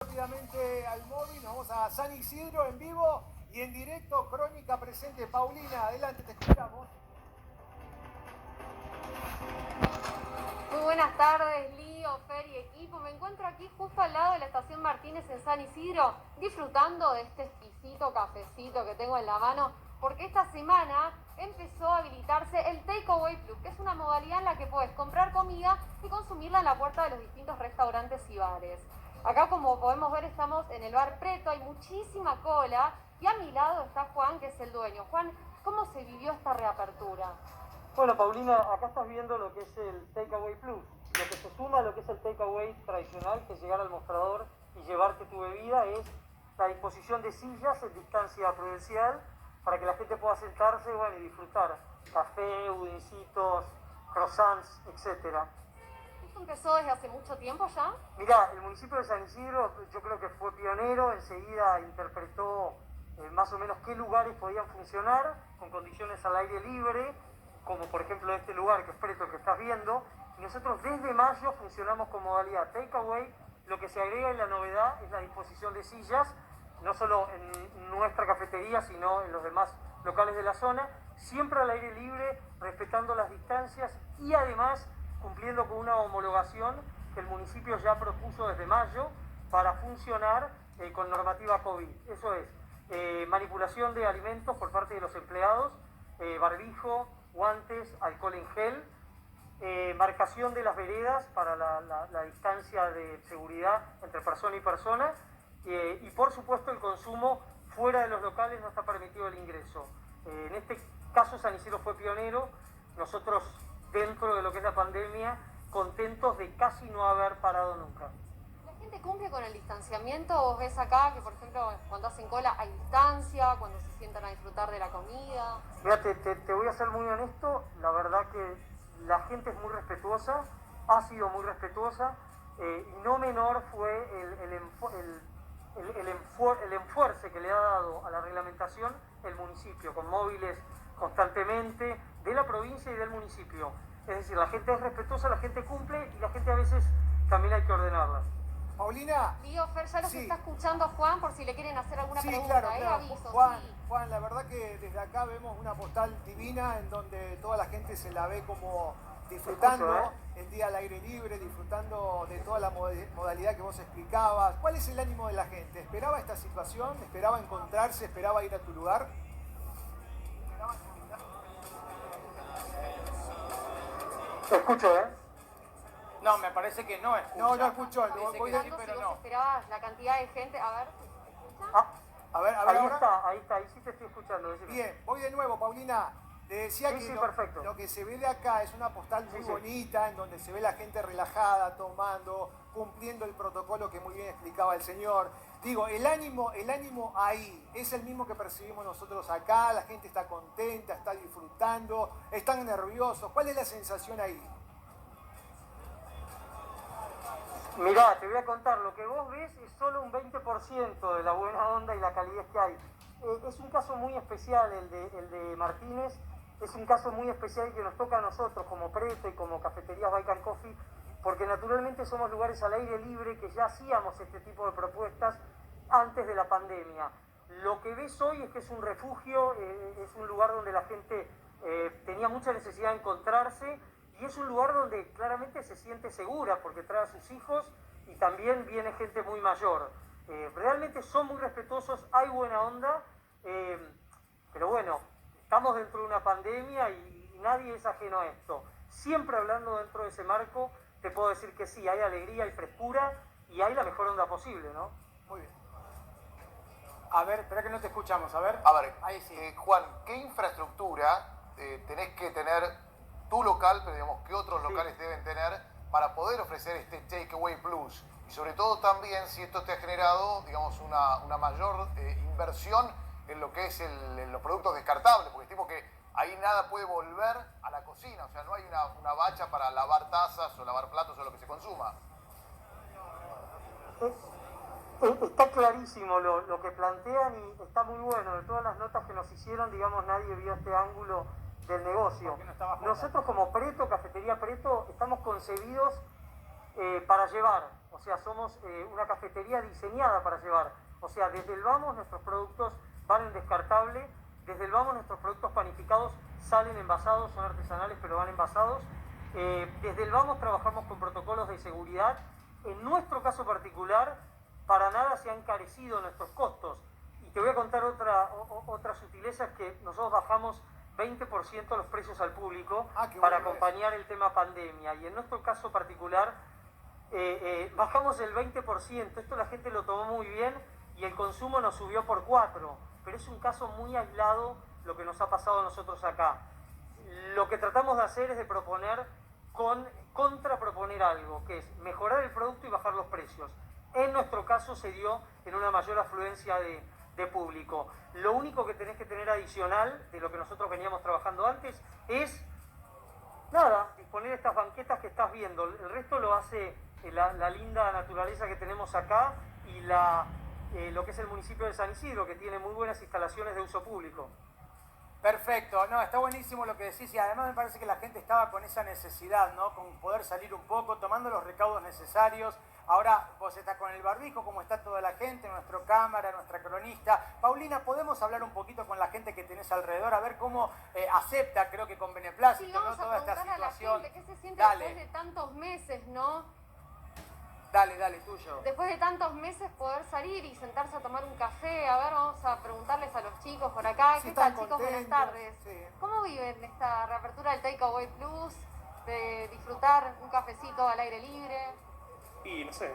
Rápidamente al móvil, nos vamos a San Isidro en vivo y en directo, crónica presente. Paulina, adelante, te escuchamos. Muy buenas tardes, Lío, Fer y equipo. Me encuentro aquí justo al lado de la estación Martínez en San Isidro, disfrutando de este exquisito cafecito que tengo en la mano, porque esta semana empezó a habilitarse el Takeaway Plus, que es una modalidad en la que puedes comprar comida y consumirla en la puerta de los distintos restaurantes y bares. Acá, como podemos ver, estamos en el bar Preto, hay muchísima cola y a mi lado está Juan, que es el dueño. Juan, ¿cómo se vivió esta reapertura? Bueno, Paulina, acá estás viendo lo que es el Takeaway Plus, lo que se suma a lo que es el Takeaway tradicional, que es llegar al mostrador y llevarte tu bebida, es la disposición de sillas en distancia prudencial para que la gente pueda sentarse, bueno, y disfrutar café, budincitos, croissants, etcétera. ¿Esto empezó desde hace mucho tiempo ya? Mirá, el municipio de San Isidro yo creo que fue pionero, enseguida interpretó más o menos qué lugares podían funcionar con condiciones al aire libre, como por ejemplo este lugar que es Preto, que estás viendo, y nosotros desde mayo funcionamos con modalidad takeaway. Lo que se agrega en la novedad es la disposición de sillas, no solo en nuestra cafetería, sino en los demás locales de la zona, siempre al aire libre, respetando las distancias y además cumpliendo con una homologación que el municipio ya propuso desde mayo para funcionar con normativa COVID. Eso es, manipulación de alimentos por parte de los empleados, barbijo, guantes, alcohol en gel, marcación de las veredas para la distancia de seguridad entre persona y persona, y por supuesto el consumo fuera de los locales, no está permitido el ingreso. En este caso San Isidro fue pionero, nosotros dentro de lo que es la pandemia, contentos de casi no haber parado nunca. ¿La gente cumple con el distanciamiento? ¿Vos ves acá que, por ejemplo, cuando hacen cola hay distancia, cuando se sientan a disfrutar de la comida? Mira, te voy a ser muy honesto, la verdad que la gente es muy respetuosa, ha sido muy respetuosa, y no menor fue el enfuerce que le ha dado a la reglamentación el municipio, con móviles constantemente de la provincia y del municipio. Es decir, la gente es respetuosa, la gente cumple y la gente a veces también hay que ordenarla. Paulina. Lío, Fer, ya los está escuchando Juan por si le quieren hacer alguna pregunta. Claro. Aviso, Juan, la verdad que desde acá vemos una postal divina en donde toda la gente se la ve como disfrutando el día al aire libre, disfrutando de toda la modalidad que vos explicabas. ¿Cuál es el ánimo de la gente? ¿Esperaba esta situación? ¿Esperaba encontrarse? ¿Esperaba ir a tu lugar? Te escucho, ¿eh? No, me parece que no escucha. No escuchó. Voy a decir, pero no. ¿Esperabas la cantidad de gente? A ver, ¿se escucha? A ver, ahí está, ahí sí te estoy escuchando. Decime. Bien, voy de nuevo, Paulina. Le decía que lo que se ve de acá es una postal muy bonita, en donde se ve la gente relajada, tomando, cumpliendo el protocolo que muy bien explicaba el señor. Digo, el ánimo ahí es el mismo que percibimos nosotros acá, la gente está contenta, está disfrutando, están nerviosos. ¿Cuál es la sensación ahí? Mirá, te voy a contar, lo que vos ves es solo un 20% de la buena onda y la calidez que hay. Es un caso muy especial el de Martínez, es un caso muy especial que nos toca a nosotros como Preto y como Cafeterías Bike & Coffee, porque naturalmente somos lugares al aire libre que ya hacíamos este tipo de propuestas antes de la pandemia. Lo que ves hoy es que es un refugio, es un lugar donde la gente tenía mucha necesidad de encontrarse, y es un lugar donde claramente se siente segura porque trae a sus hijos y también viene gente muy mayor. Realmente son muy respetuosos, hay buena onda, pero bueno, estamos dentro de una pandemia y nadie es ajeno a esto. Siempre hablando dentro de ese marco, te puedo decir que sí, hay alegría, hay frescura y hay la mejor onda posible, ¿no? Muy bien. A ver, espera que no te escuchamos, a ver. A ver, ahí sí. Juan, ¿qué infraestructura tenés que tener tu local, pero digamos, qué otros locales deben tener para poder ofrecer este Takeaway Plus? Y sobre todo también si esto te ha generado, digamos, una mayor inversión en lo que es los productos descartables, porque tipo que ahí nada puede volver a la cocina, o sea, no hay una bacha para lavar tazas o lavar platos o lo que se consuma. Está clarísimo lo que plantean y está muy bueno. De todas las notas que nos hicieron, digamos, nadie vio este ángulo del negocio. Nosotros como Preto, Cafetería Preto, estamos concebidos para llevar O sea, somos una cafetería diseñada para llevar. O sea, desde el vamos nuestros productos van en descartable, desde el vamos nuestros productos panificados salen envasados, son artesanales pero van envasados. Desde el vamos trabajamos con protocolos de seguridad. En nuestro caso particular, para nada se han encarecido nuestros costos. Y te voy a contar otra sutileza, que nosotros bajamos 20% los precios al público para acompañar el tema pandemia. Y en nuestro caso particular, bajamos el 20%. Esto la gente lo tomó muy bien y el consumo nos subió por 4. Pero es un caso muy aislado lo que nos ha pasado a nosotros acá. Lo que tratamos de hacer es de contraproponer algo, que es mejorar el producto y bajar los precios. En nuestro caso se dio en una mayor afluencia de público. Lo único que tenés que tener adicional de lo que nosotros veníamos trabajando antes es, disponer estas banquetas que estás viendo. El resto lo hace la linda naturaleza que tenemos acá y lo que es el municipio de San Isidro, que tiene muy buenas instalaciones de uso público. Perfecto, no, está buenísimo lo que decís y además me parece que la gente estaba con esa necesidad, ¿no? Con poder salir un poco, tomando los recaudos necesarios. Ahora vos estás con el barbijo, como está toda la gente, nuestra cámara, nuestra cronista. Paulina, ¿podemos hablar un poquito con la gente que tenés alrededor? A ver cómo acepta, creo que con beneplácito, Sí, vamos ¿no? a Toda esta preguntar a la situación. gente, ¿qué se siente Dale. después de tantos meses, no? Dale, tuyo. Después de tantos meses poder salir y sentarse a tomar un café. A ver, vamos a preguntarles a los chicos por acá. Si ¿Qué tal, están chicos? Buenas contentos, tardes. sí. ¿Cómo viven esta reapertura del Takeaway Plus? De disfrutar un cafecito al aire libre. Y no sé.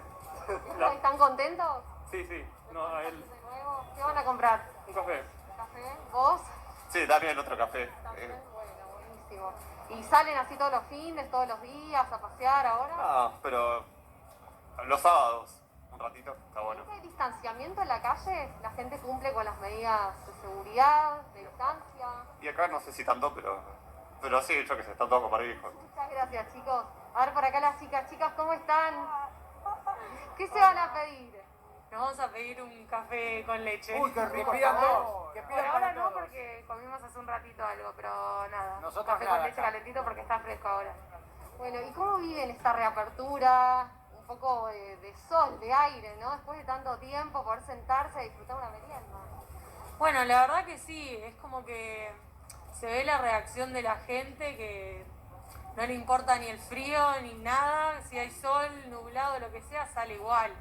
¿Están contentos? Sí. No, ¿De nuevo? ¿Qué van a comprar? un café. ¿Café? ¿Vos? Sí, también otro café. ¿También? Bueno, buenísimo. ¿Y salen así todos los fines, todos los días a pasear ahora? Pero los sábados, un ratito, está bueno. ¿Hay distanciamiento en la calle? ¿La gente cumple con las medidas de seguridad, de distancia? Y acá no sé si tanto, pero sí, yo que sé, está todo con barbijo. Muchas gracias, chicos. A ver, por acá las chicas. Chicas, ¿cómo están? ¿Qué se van a pedir? Nos vamos a pedir un café con leche. Uy, qué Que rico. pidan está. dos, que Por pidan ahora para no, todos. porque comimos hace un ratito algo, pero nada. Nosotros café nada con leche acá. calentito porque está fresco ahora. Bueno, ¿y cómo viven esta reapertura? Un poco de sol, de aire, ¿no? Después de tanto tiempo, poder sentarse a disfrutar una merienda. Bueno, la verdad que sí, es como que se ve la reacción de la gente que no le importa ni el frío ni nada, si hay sol, nublado, lo que sea, sale igual.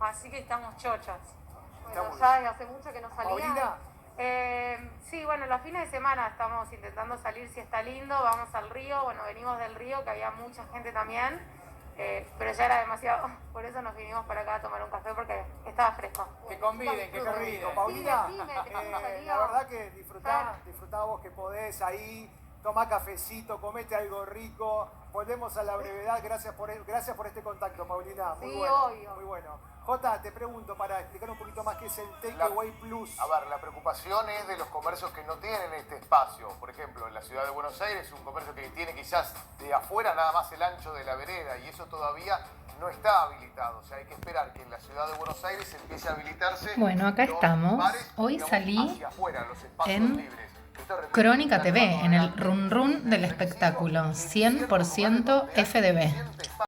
Así que estamos chochas. Bueno, ya desde hace mucho que no salían. Paulina, Sí, bueno, los fines de semana estamos intentando salir si está lindo, vamos al río, bueno, venimos del río, que había mucha gente también, pero ya era demasiado, por eso nos vinimos para acá a tomar un café porque estaba fresco. Que conviden, que conviden. Paulina, Sí, decime, te hemos salido. la verdad que disfrutá vos que podés ahí, tomá cafecito, comete algo rico, volvemos a la brevedad, gracias por este contacto, Paulina, muy Sí, bueno, obvio. muy bueno. Jota, te pregunto para explicar un poquito más qué es el Takeaway Plus. A ver, la preocupación es de los comercios que no tienen este espacio. Por ejemplo, en la ciudad de Buenos Aires, un comercio que tiene quizás de afuera nada más el ancho de la vereda y eso todavía no está habilitado. O sea, hay que esperar que en la ciudad de Buenos Aires empiece a habilitarse. Bueno, acá los estamos. bares, Hoy digamos, salí hacia afuera, los espacios en libres. Esto requiere Crónica un TV, trabajo en el grande run run del espectáculo, 100% FDB.